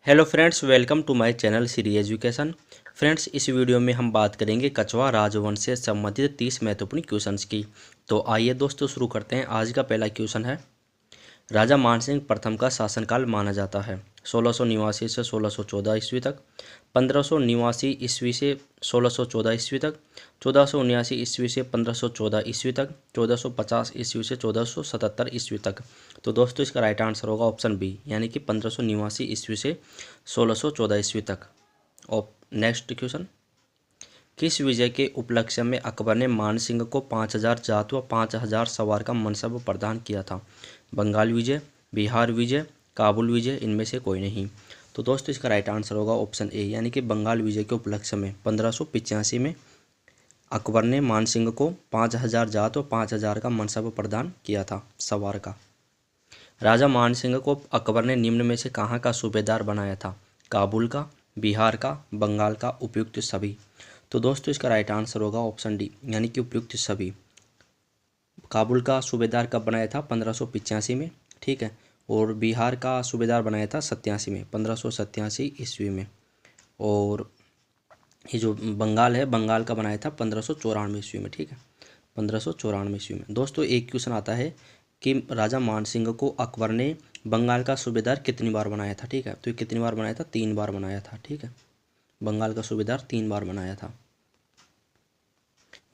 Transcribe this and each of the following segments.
Hello friends, welcome to my channel Shri Education. Friends, इस video में हम बात करेंगे कछवाहा राजवंश से संबंधित 30 महत्वपूर्ण क्वेश्चंस की। तो आइए दोस्तों शुरू करते हैं। आज का पहला क्वेश्चन है, राजा मानसिंह प्रथम का शासनकाल माना जाता है 1689 से 1614 ईस्वी तक, 1589 ईस्वी से 1614 ईस्वी तक, 1479 ईस्वी से 1514 ईस्वी तक, 1450 ईस्वी से 1477 ईस्वी तक। तो दोस्तों इसका राइट आंसर होगा ऑप्शन बी, यानी कि 1589 ईस्वी से 1614 ईस्वी तक। और नेक्स्ट क्वेश्चन, किस विजय के उपलक्ष्य में अकबर ने मानसिंह को 5000 जात व 5000 सवार का मनसब प्रदान किया था? बंगाल विजय, बिहार विजय, काबुल विजय, इनमें से कोई नहीं। तो दोस्तों इसका राइट आंसर होगा ऑप्शन ए, यानी कि बंगाल विजय के उपलक्ष्य में 1585 में अकबर ने मानसिंह को 5000 जात व 5000 का मनसब प्रदान किया था सवार का। राजा मानसिंह को अकबर ने निम्न में से कहाँ का सूबेदार बनाया था? काबुल का, बिहार का, बंगाल का, उपयुक्त सभी। तो दोस्तों इसका राइट आंसर होगा ऑप्शन डी, यानी कि उपयुक्त सभी। काबुल का सूबेदार कब बनाया था? 1585 में, ठीक है। और बिहार का सूबेदार बनाया था 87 में, 1587 ईस्वी में। और ये जो बंगाल है, बंगाल का बनाया था 1594 ईस्वी में, ठीक है, 1594 ईस्वी में। दोस्तों एक क्वेश्चन आता है कि राजा मानसिंह को अकबर ने बंगाल का सूबेदार कितनी बार बनाया था? ठीक है, तो ये कितनी बार बनाया था? 3 बार बनाया था, ठीक है। बंगाल का सूबेदार 3 बार बनाया था।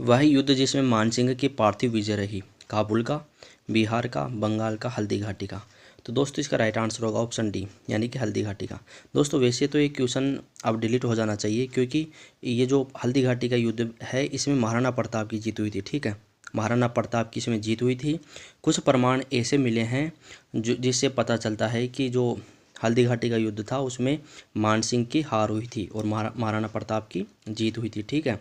वह युद्ध जिसमें मानसिंह की पार्थिव विजय रही, काबुल का, बिहार का, बंगाल का, हल्दी घाटी का। तो दोस्तों इसका राइट आंसर होगा ऑप्शन डी, यानी कि हल्दी घाटी का। दोस्तों वैसे तो ये क्वेश्चन अब डिलीट हो जाना चाहिए, क्योंकि ये जो हल्दी घाटी का युद्ध है इसमें महाराणा प्रताप की जीत हुई थी, ठीक है। महाराणा प्रताप की इसमें जीत हुई थी। कुछ प्रमाण ऐसे मिले हैं जो जिससे पता चलता है कि जो हल्दी घाटी का युद्ध था उसमें मानसिंह की हार हुई थी और महाराणा प्रताप की जीत हुई थी, ठीक है।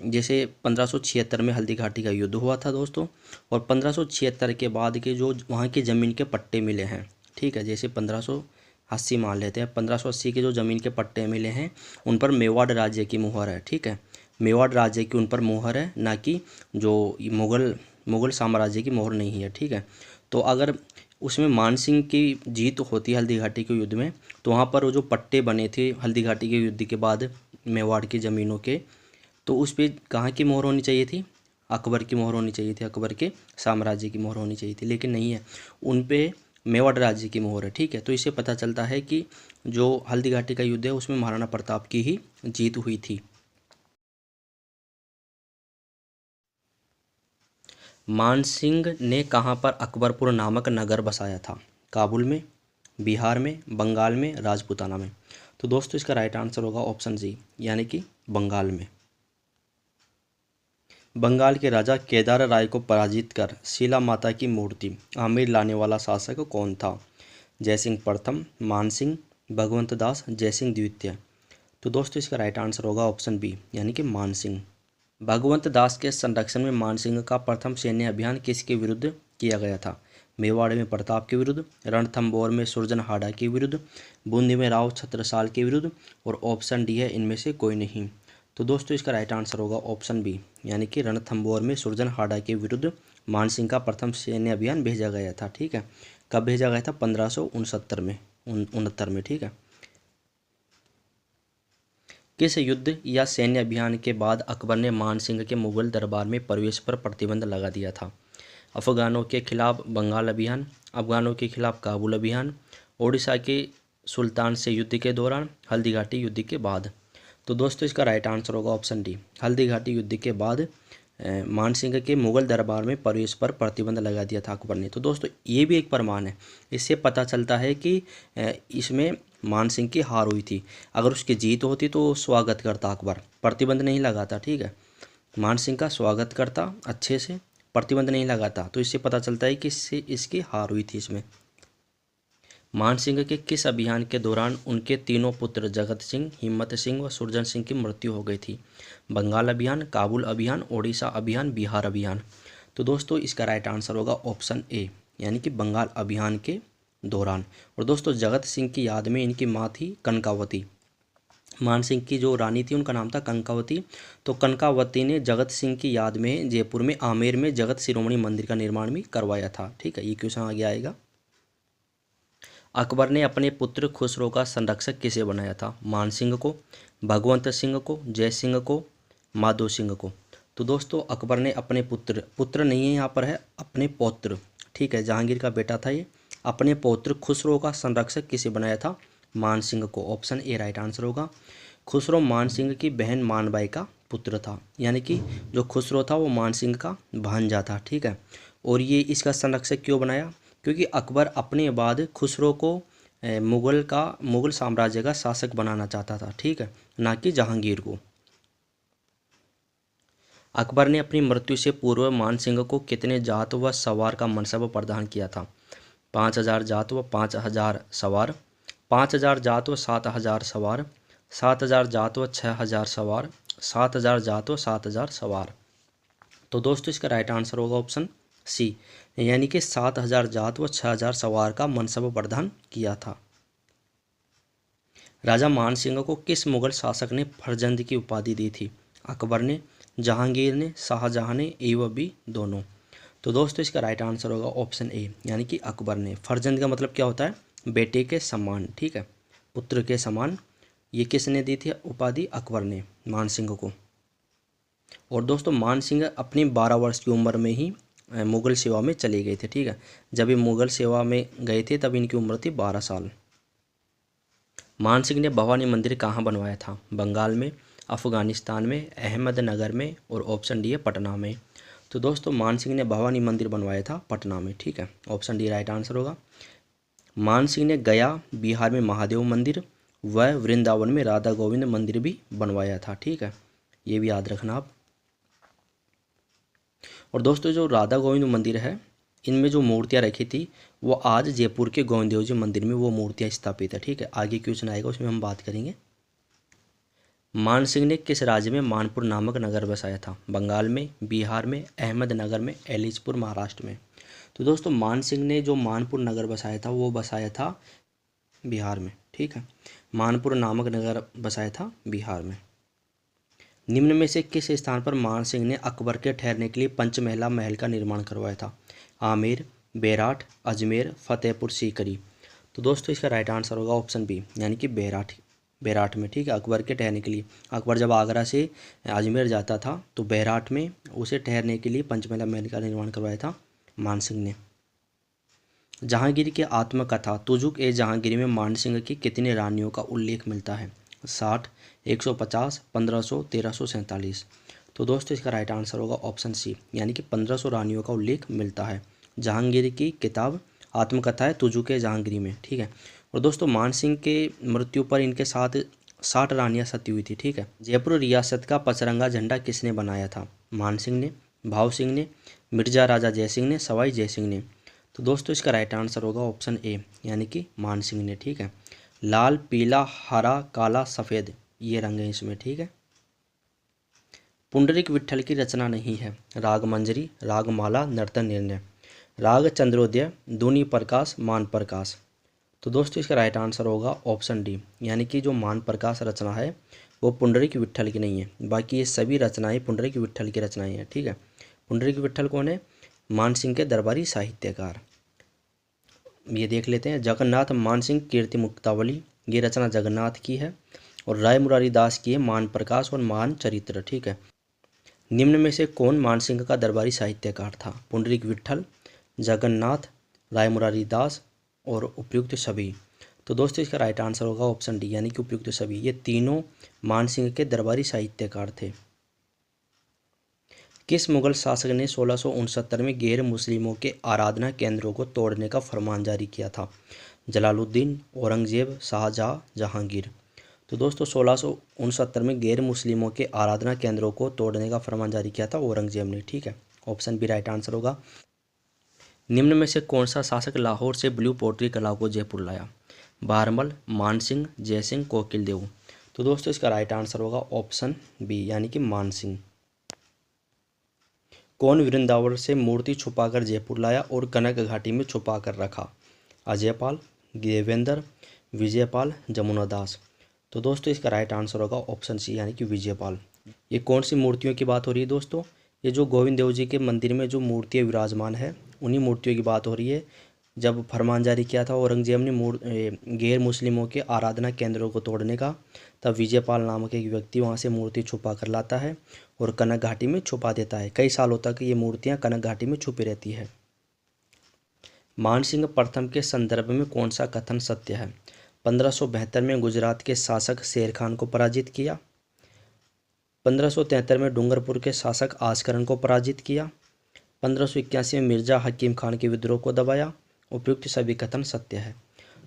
जैसे 1576 में हल्दी घाटी का युद्ध हुआ था दोस्तों, और 1576 के बाद के जो वहाँ की ज़मीन के पट्टे मिले हैं, ठीक है, जैसे 1580 मान लेते हैं, 1580 के जो ज़मीन के पट्टे मिले हैं उन पर मेवाड़ राज्य की मुहर है, ठीक है। मेवाड़ राज्य की उन पर मुहर है, ना कि जो मुग़ल साम्राज्य की मोहर नहीं है, ठीक है। तो अगर उसमें मानसिंह की जीत होती है हल्दी घाटी के युद्ध में, तो वहाँ पर वो जो पट्टे बने थे हल्दी घाटी के युद्ध के बाद मेवाड़ की ज़मीनों के, तो उस पर कहाँ की मोहर होनी चाहिए थी? अकबर की मोहर होनी चाहिए थी, अकबर के साम्राज्य की मोहर होनी चाहिए थी, लेकिन नहीं है, उन पे मेवाड़ राज्य की मोहर है, ठीक है। तो इससे पता चलता है कि जो हल्दी घाटी का युद्ध है उसमें महाराणा प्रताप की ही जीत हुई थी। मानसिंह ने कहाँ पर अकबरपुर नामक नगर बसाया था? काबुल में, बिहार में, बंगाल में, राजपूताना में। तो दोस्तों इसका राइट आंसर होगा ऑप्शन सी, यानी कि बंगाल में। बंगाल के राजा केदार राय को पराजित कर शीला माता की मूर्ति आमेर लाने वाला शासक कौन था? जयसिंह प्रथम, मानसिंह, भगवंत दास, जयसिंह द्वितीय। तो दोस्तों इसका राइट आंसर होगा ऑप्शन बी, यानी कि मानसिंह। भगवंत दास के संरक्षण में मानसिंह का प्रथम सैन्य अभियान किसके विरुद्ध किया गया था? मेवाड़ में प्रताप के विरुद्ध, रणथंभौर में सुरजनहाड़ा के विरुद्ध, बूंदी में राव छत्रसाल के विरुद्ध, और ऑप्शन डी है इनमें से कोई नहीं। तो दोस्तों इसका राइट आंसर होगा ऑप्शन बी, यानी कि रणथंभौर में सुरजनहाड़ा के विरुद्ध मानसिंह का प्रथम सैन्य अभियान भेजा गया था, ठीक है। कब भेजा गया था? 1569 में, 69 में, ठीक है। किस युद्ध या सैन्य अभियान के बाद अकबर ने मानसिंह के मुगल दरबार में प्रवेश पर प्रतिबंध लगा दिया था? अफगानों के खिलाफ बंगाल अभियान, अफगानों के खिलाफ काबुल अभियान, ओडिशा के सुल्तान से युद्ध के दौरान, हल्दी घाटी युद्ध के बाद। तो दोस्तों इसका राइट आंसर होगा ऑप्शन डी, हल्दी घाटी युद्ध के बाद मानसिंह के मुगल दरबार में प्रवेश पर प्रतिबंध लगा दिया था अकबर ने। तो दोस्तों ये भी एक प्रमाण है, इससे पता चलता है कि इसमें मानसिंह की हार हुई थी। अगर उसकी जीत होती तो स्वागत करता अकबर, प्रतिबंध नहीं लगाता, ठीक है। मानसिंह का स्वागत करता अच्छे से, प्रतिबंध नहीं लगाता, तो इससे पता चलता है कि इससे इसकी हार हुई थी इसमें। मानसिंह के किस अभियान के दौरान उनके तीनों पुत्र जगत सिंह, हिम्मत सिंह व सुरजन सिंह की मृत्यु हो गई थी? बंगाल अभियान, काबुल अभियान, ओडिशा अभियान, बिहार अभियान। तो दोस्तों इसका राइट आंसर होगा ऑप्शन ए, यानी कि बंगाल अभियान के दौरान। और दोस्तों जगत सिंह की याद में इनकी माँ थी कनकावती। मानसिंह की जो रानी थी उनका नाम था कनकावती। तो कनकावती ने जगत सिंह की याद में जयपुर में आमेर में जगत शिरोमणि मंदिर का निर्माण भी करवाया था, ठीक है। ये क्वेश्चन आगे आएगा। अकबर ने अपने पुत्र खुसरो का संरक्षक किसे बनाया था? मान सिंह को, भगवंत सिंह को, जय सिंह को, माधो सिंह को। तो दोस्तों अकबर ने अपने पुत्र नहीं है, यहाँ पर है अपने पौत्र, ठीक है, जहांगीर का बेटा था ये। अपने पौत्र खुसरो का संरक्षक किसे बनाया था? मान सिंह को। ऑप्शन ए राइट आंसर होगा। खुसरो मान सिंह की बहन मानबाई का पुत्र था, यानी कि जो खुसरो था वो मान सिंह का भांजा था, ठीक है। और ये इसका संरक्षक क्यों बनाया? क्योंकि अकबर अपने बाद खुसरो को मुगल साम्राज्य का शासक बनाना चाहता था, ठीक है, ना कि जहांगीर को। अकबर ने अपनी मृत्यु से पूर्व मान सिंह को कितने जात व सवार का मनसब प्रदान किया था? 5,000 जात व 5,000 सवार, 5,000 जात व 7,000 सवार, 7,000 जात व 6,000 सवार, 7,000 जात व 7,000 सवार। तो दोस्तों इसका राइट आंसर होगा ऑप्शन सी, यानी कि 7,000 जात व 6,000 सवार का मनसब प्रदान किया था। राजा मान सिंह को किस मुगल शासक ने फरजंद की उपाधि दी थी? अकबर ने, जहांगीर ने, शाहजहां ने, एवं भी दोनों। तो दोस्तों इसका राइट आंसर होगा ऑप्शन ए, यानी कि अकबर ने। फरजंद का मतलब क्या होता है? बेटे के समान, ठीक है, पुत्र के समान। ये किसने दी थी उपाधि? अकबर ने मान सिंह को। और दोस्तों मान सिंह अपनी 12 वर्ष की उम्र में ही मुगल सेवा में चले गए थे, ठीक है। जब ये मुगल सेवा में गए थे तब इनकी उम्र थी 12 साल। मान सिंह ने भवानी मंदिर कहाँ बनवाया था? बंगाल में, अफगानिस्तान में, अहमदनगर में, और ऑप्शन डी है पटना में। तो दोस्तों मान सिंह ने भवानी मंदिर बनवाया था पटना में, ठीक है, ऑप्शन डी राइट आंसर होगा। मान सिंह ने गया बिहार में महादेव मंदिर व वृंदावन में राधा गोविंद मंदिर भी बनवाया था, ठीक है, ये भी याद रखना आप। और दोस्तों जो राधा गोविंद मंदिर है इनमें जो मूर्तियाँ रखी थी वो आज जयपुर के गोविंद देव जी मंदिर में वो मूर्तियाँ स्थापित है, ठीक है। आगे क्वेश्चन आएगा उसमें हम बात करेंगे। मान सिंह ने किस राज्य में मानपुर नामक नगर बसाया था? बंगाल में, बिहार में, अहमदनगर में, एलिचपुर महाराष्ट्र में। तो दोस्तों मान सिंह ने जो मानपुर नगर बसाया था वो बसाया था बिहार में, ठीक है, मानपुर नामक नगर बसाया था बिहार में। निम्न में से किस स्थान पर मान सिंह ने अकबर के ठहरने के लिए पंचमहला महल का निर्माण करवाया था? आमेर, बेराट, अजमेर, फतेहपुर सीकरी। तो दोस्तों इसका राइट आंसर होगा ऑप्शन बी, यानी कि बेराट में, ठीक है, अकबर के ठहरने के लिए। अकबर जब आगरा से अजमेर जाता था तो बेराट में उसे ठहरने के लिए पंचमहला महल का निर्माण करवाया था मान सिंह ने। जहांगीर की आत्मकथा तुजुक ए जहांगीर में मान सिंह की कितनी रानियों का उल्लेख मिलता है? 60, 150, 1500, 1347। तो दोस्तों इसका राइट आंसर होगा ऑप्शन सी, यानी कि 1500 रानियों का उल्लेख मिलता है जहांगीर की किताब आत्मकथा है तुजुक ए जहांगीर में, ठीक है। और दोस्तों मान सिंह के मृत्यु पर इनके साथ 60 रानियाँ सती हुई थी, ठीक है। जयपुर रियासत का पचरंगा झंडा किसने बनाया था? मान सिंह ने, भाव सिंह ने, मिर्जा राजा जय सिंह ने, सवाई जय सिंह ने। तो दोस्तों इसका राइट आंसर होगा ऑप्शन ए, यानी कि मान सिंह ने, ठीक है। लाल, पीला, हरा, काला, सफ़ेद ये रंग है इसमें, ठीक है। पुंडरीक विट्ठल की रचना नहीं है? राग मंजरी, राग माला, नर्तन निर्णय, राग चंद्रोदय, दूनी प्रकाश, मान प्रकाश। तो दोस्तों इसका राइट आंसर होगा ऑप्शन डी, यानी कि जो मान प्रकाश रचना है वो पुंडरीक विट्ठल की नहीं है, बाकी ये सभी रचनाएं पुंडरीक विट्ठल की रचनाएं हैं, ठीक है। पुंडरीक विट्ठल कौन है? मान सिंह के दरबारी साहित्यकार। ये देख लेते हैं। जगन्नाथ मान सिंह कीर्ति मुक्तावली, ये रचना जगन्नाथ की है। और राय मुरारी दास की है मान प्रकाश और मान चरित्र, ठीक है। निम्न में से कौन मान सिंह का दरबारी साहित्यकार था? पुंडरीक विट्ठल, जगन्नाथ, राय मुरारी दास और उपयुक्त सभी। तो दोस्तों इसका राइट आंसर होगा ऑप्शन डी, यानी कि उपयुक्त सभी। ये तीनों मान सिंह के दरबारी साहित्यकार थे। किस मुगल शासक ने 1669 में गैर मुस्लिमों के आराधना केंद्रों को तोड़ने का फरमान जारी किया था? जलालुद्दीन, औरंगजेब, शाहजहां, जहांगीर। तो दोस्तों 1669 में गैर मुस्लिमों के आराधना केंद्रों को तोड़ने का फरमान जारी किया था औरंगजेब ने, ठीक है, ऑप्शन बी राइट आंसर होगा। निम्न में से कौन सा शासक लाहौर से ब्लू पोट्री कला को जयपुर लाया? बहरमल, मान सिंह, जय सिंह, कोकिल देव। तो दोस्तों इसका राइट आंसर होगा ऑप्शन बी, यानी कि मान सिंह। कौन वृंदावन से मूर्ति छुपाकर जयपुर लाया और कनक घाटी में छुपा कर रखा? अजयपाल, देवेंद्र, विजयपाल, जमुनादास। तो दोस्तों इसका राइट आंसर होगा ऑप्शन सी, यानी कि विजयपाल। ये कौन सी मूर्तियों की बात हो रही है दोस्तों? ये जो गोविंद देव जी के मंदिर में जो मूर्तियाँ विराजमान है उन्हीं मूर्तियों की बात हो रही है। जब फरमान जारी किया था औरंगजेब ने गैर मुस्लिमों के आराधना केंद्रों को तोड़ने का, तब विजयपाल नामक एक व्यक्ति वहाँ से मूर्ति छुपा कर लाता है और कनक घाटी में छुपा देता है। कई सालों तक ये मूर्तियाँ कनक घाटी में छुपी रहती है। मानसिंह प्रथम के संदर्भ में कौन सा कथन सत्य है? 1572 में गुजरात के शासक शेर खान को पराजित किया। 1573 में डूंगरपुर के शासक आस्करन को पराजित किया। 1581 में मिर्जा हकीम खान के विद्रोह को दबाया। उपयुक्त सभी कथन सत्य है।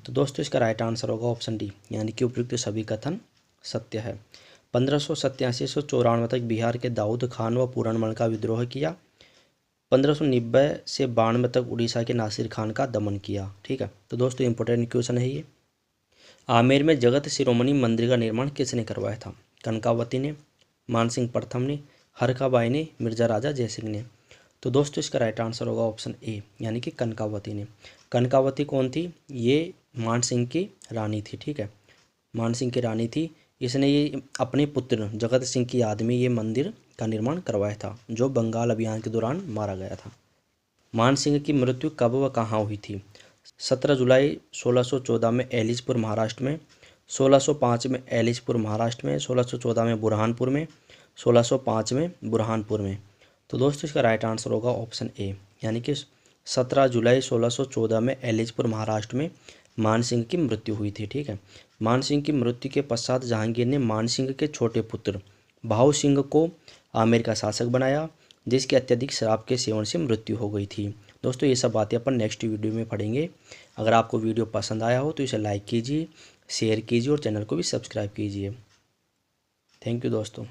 तो दोस्तों इसका राइट आंसर होगा ऑप्शन डी, यानी कि उपयुक्त सभी कथन सत्य है। 1587 से 94 तक बिहार के दाऊद खान व पूरनमल का विद्रोह किया। 1590 से 92 तक उड़ीसा के नासिर खान का दमन किया। ठीक है, तो दोस्तों इंपॉर्टेंट क्वेश्चन है ये। आमेर में जगत शिरोमणि मंदिर का निर्माण किसने करवाया था? कनकावती ने, मानसिंह प्रथम ने, हरकाबाई ने, मिर्जा राजा जयसिंह ने। तो दोस्तों इसका राइट आंसर होगा ऑप्शन ए, यानी कि कनकावती ने। कनकावती कौन थी? ये मानसिंह की रानी थी। ठीक है, मानसिंह की रानी थी। इसने ये अपने पुत्र जगत सिंह की याद में ये मंदिर का निर्माण करवाया था, जो बंगाल अभियान के दौरान मारा गया था। मानसिंह की मृत्यु कब व कहाँ हुई थी? 17 जुलाई 1614 में एलिचपुर महाराष्ट्र में, 1605 में एलिचपुर महाराष्ट्र में, 1614 में बुरहानपुर में, 1605 में बुरहानपुर में। तो दोस्तों इसका राइट आंसर होगा ऑप्शन ए, यानी कि 17 जुलाई 1614 में एलिचपुर महाराष्ट्र में मानसिंह की मृत्यु हुई थी। ठीक है, मानसिंह की मृत्यु के पश्चात जहांगीर ने मानसिंह के छोटे पुत्र भाऊ सिंह को आमेर का शासक बनाया, जिसके अत्यधिक शराब के सेवन से मृत्यु हो गई थी। दोस्तों ये सब बातें अपन नेक्स्ट वीडियो में पढ़ेंगे। अगर आपको वीडियो पसंद आया हो तो इसे लाइक कीजिए, शेयर कीजिए और चैनल को भी सब्सक्राइब कीजिए। थैंक यू दोस्तों।